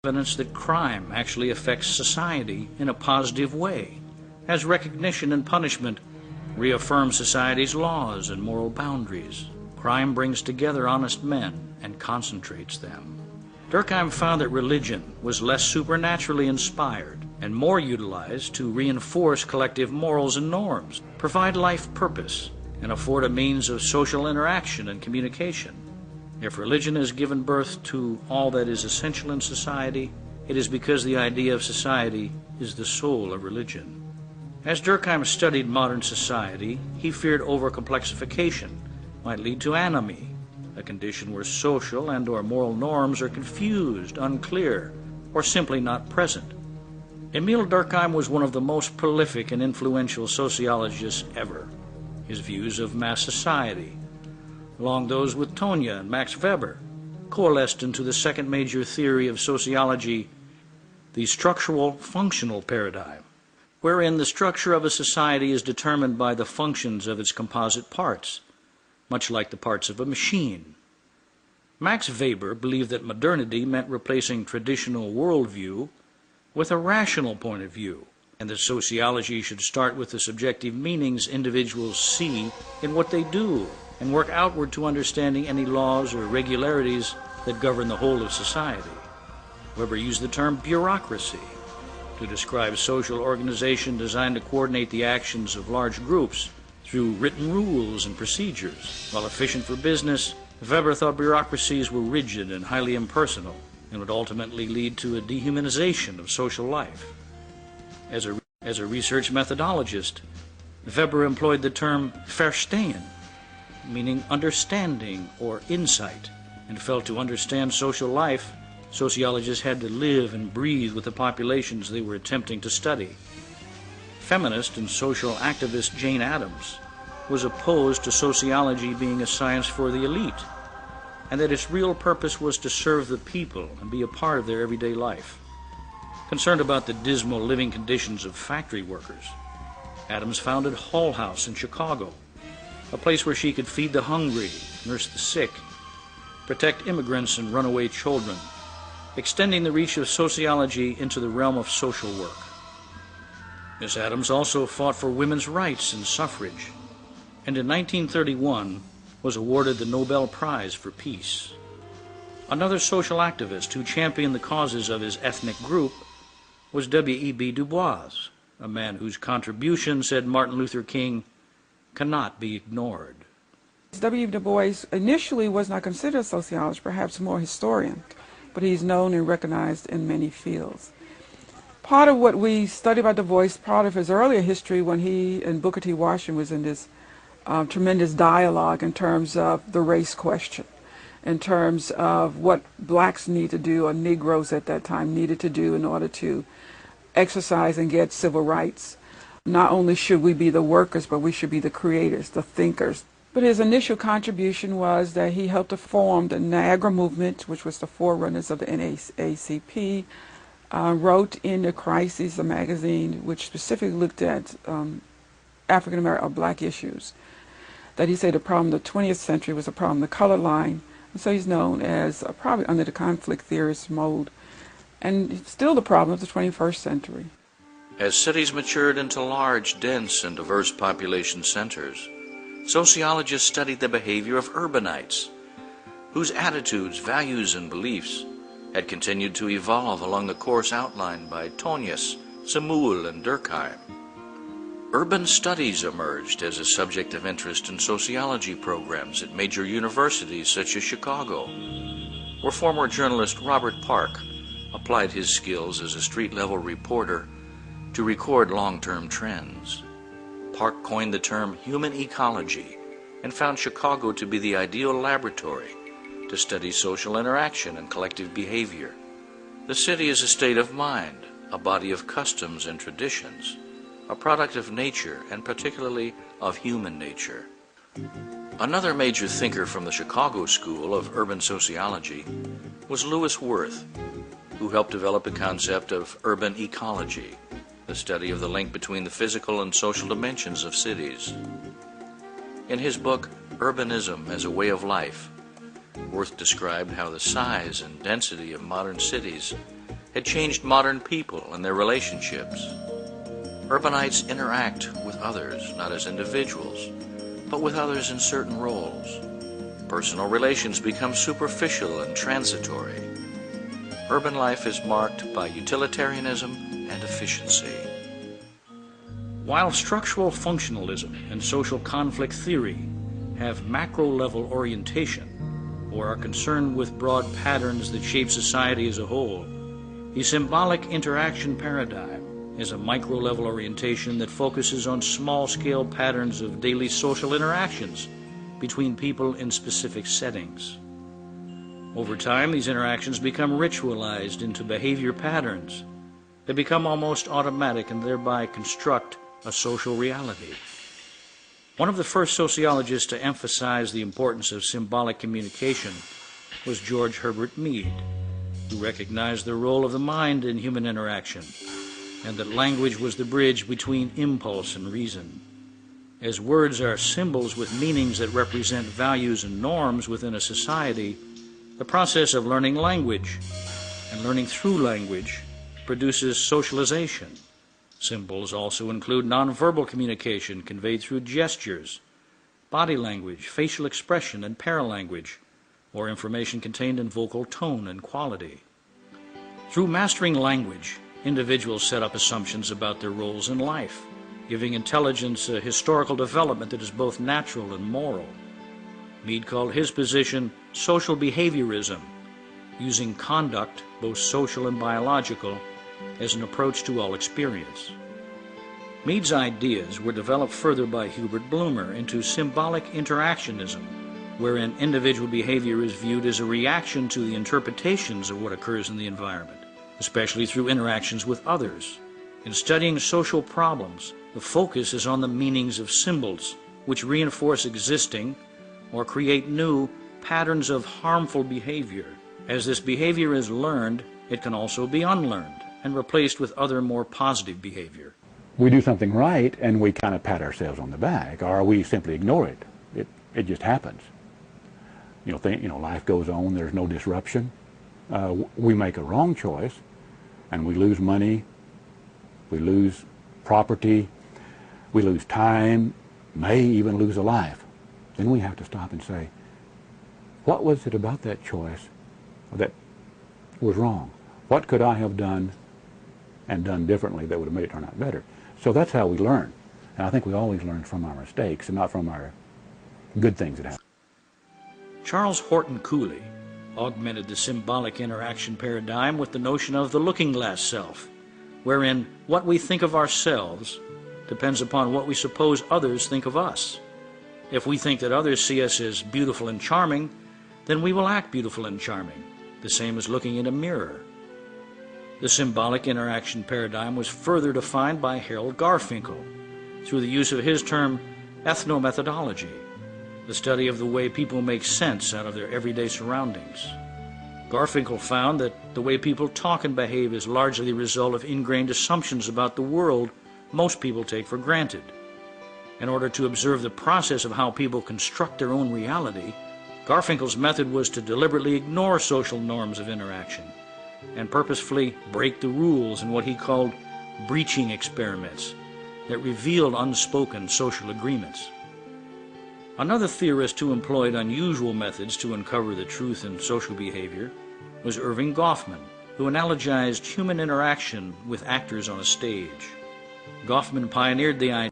evidence that crime actually affects society in a positive way, as recognition and punishment reaffirm society's laws and moral boundaries. Crime brings together honest men and concentrates them. Durkheim found that religion was less supernaturally inspired and more utilized to reinforce collective morals and norms, provide life purpose, and afford a means of social interaction and communication. If religion has given birth to all that is essential in society, it is because the idea of society is the soul of religion. As Durkheim studied modern society, he feared overcomplexification might lead to anomie, a condition where social and/or moral norms are confused, unclear, or simply not present. Emile Durkheim was one of the most prolific and influential sociologists ever. His views of mass society, along those with Tonya and Max Weber, coalesced into the second major theory of sociology, the structural functional paradigm, wherein the structure of a society is determined by the functions of its composite parts, much like the parts of a machine. Max Weber believed that modernity meant replacing traditional worldview with a rational point of view, and that sociology should start with the subjective meanings individuals see in what they do, and work outward to understanding any laws or regularities that govern the whole of society. Weber used the term bureaucracy to describe social organization designed to coordinate the actions of large groups through written rules and procedures. While efficient for business, Weber thought bureaucracies were rigid and highly impersonal and would ultimately lead to a dehumanization of social life. As a research methodologist, Weber employed the term verstehen, meaning understanding or insight, and felt to understand social life, sociologists had to live and breathe with the populations they were attempting to study. Feminist and social activist Jane Addams was opposed to sociology being a science for the elite, and that its real purpose was to serve the people and be a part of their everyday life. Concerned about the dismal living conditions of factory workers, Addams founded Hull House in Chicago, a place where she could feed the hungry, nurse the sick, protect immigrants and runaway children, extending the reach of sociology into the realm of social work. Miss Addams also fought for women's rights and suffrage, and in 1931 was awarded the Nobel Prize for Peace. Another social activist who championed the causes of his ethnic group was W.E.B. Du Bois, a man whose contribution, said Martin Luther King, cannot be ignored. W.E.B. Du Bois initially was not considered a sociologist, perhaps more historian, but he's known and recognized in many fields. Part of what we study about Du Bois, part of his earlier history when he and Booker T. Washington was in this tremendous dialogue in terms of the race question, in terms of what blacks need to do, or Negroes at that time needed to do in order to exercise and get civil rights. Not only should we be the workers, but we should be the creators, the thinkers. But his initial contribution was that he helped to form the Niagara movement, which was the forerunners of the NAACP, wrote in The Crisis, a magazine which specifically looked at African American or black issues, that he said the problem of the 20th century was a problem of the color line. And so he's known as probably under the conflict theorist mode, and still the problem of the 21st century. As cities matured into large, dense, and diverse population centers, sociologists studied the behavior of urbanites, whose attitudes, values, and beliefs had continued to evolve along the course outlined by Tonius, Samuel, and Durkheim. Urban studies emerged as a subject of interest in sociology programs at major universities such as Chicago, where former journalist Robert Park applied his skills as a street-level reporter to record long-term trends. Park coined the term human ecology and found Chicago to be the ideal laboratory to study social interaction and collective behavior. The city is a state of mind, a body of customs and traditions, a product of nature and particularly of human nature. Another major thinker from the Chicago School of Urban Sociology was Lewis Worth, who helped develop the concept of urban ecology, the study of the link between the physical and social dimensions of cities. In his book, Urbanism as a Way of Life, Worth described how the size and density of modern cities had changed modern people and their relationships. Urbanites interact with others, not as individuals, but with others in certain roles. Personal relations become superficial and transitory. Urban life is marked by utilitarianism and efficiency. While structural functionalism and social conflict theory have macro-level orientation, or are concerned with broad patterns that shape society as a whole, the symbolic interaction paradigm is a micro-level orientation that focuses on small-scale patterns of daily social interactions between people in specific settings. Over time, these interactions become ritualized into behavior patterns. They become almost automatic and thereby construct a social reality. One of the first sociologists to emphasize the importance of symbolic communication was George Herbert Mead, who recognized the role of the mind in human interaction, and that language was the bridge between impulse and reason. As words are symbols with meanings that represent values and norms within a society, the process of learning language and learning through language produces socialization. Symbols also include nonverbal communication conveyed through gestures, body language, facial expression, and paralanguage, or information contained in vocal tone and quality. Through mastering language, individuals set up assumptions about their roles in life, giving intelligence a historical development that is both natural and moral. Mead called his position social behaviorism, using conduct, both social and biological, as an approach to all experience. Mead's ideas were developed further by Hubert Bloomer into symbolic interactionism, wherein individual behavior is viewed as a reaction to the interpretations of what occurs in the environment, especially through interactions with others. In studying social problems, the focus is on the meanings of symbols, which reinforce existing or create new patterns of harmful behavior. As this behavior is learned, it can also be unlearned and replaced with other more positive behavior. We do something right and we kind of pat ourselves on the back, or we simply ignore it. It just happens. Life goes on, there's no disruption. We make a wrong choice and we lose money, we lose property, we lose time, may even lose a life. Then we have to stop and say, what was it about that choice that was wrong? What could I have done and done differently that would have made it turn out better? So that's how we learn. And I think we always learn from our mistakes and not from our good things that happen. Charles Horton Cooley augmented the symbolic interaction paradigm with the notion of the looking-glass self, wherein what we think of ourselves depends upon what we suppose others think of us. If we think that others see us as beautiful and charming, then we will act beautiful and charming, the same as looking in a mirror. The symbolic interaction paradigm was further defined by Harold Garfinkel through the use of his term ethnomethodology, the study of the way people make sense out of their everyday surroundings. Garfinkel found that the way people talk and behave is largely the result of ingrained assumptions about the world most people take for granted. In order to observe the process of how people construct their own reality, Garfinkel's method was to deliberately ignore social norms of interaction and purposefully break the rules in what he called breaching experiments that revealed unspoken social agreements. Another theorist who employed unusual methods to uncover the truth in social behavior was Irving Goffman, who analogized human interaction with actors on a stage. Goffman pioneered the idea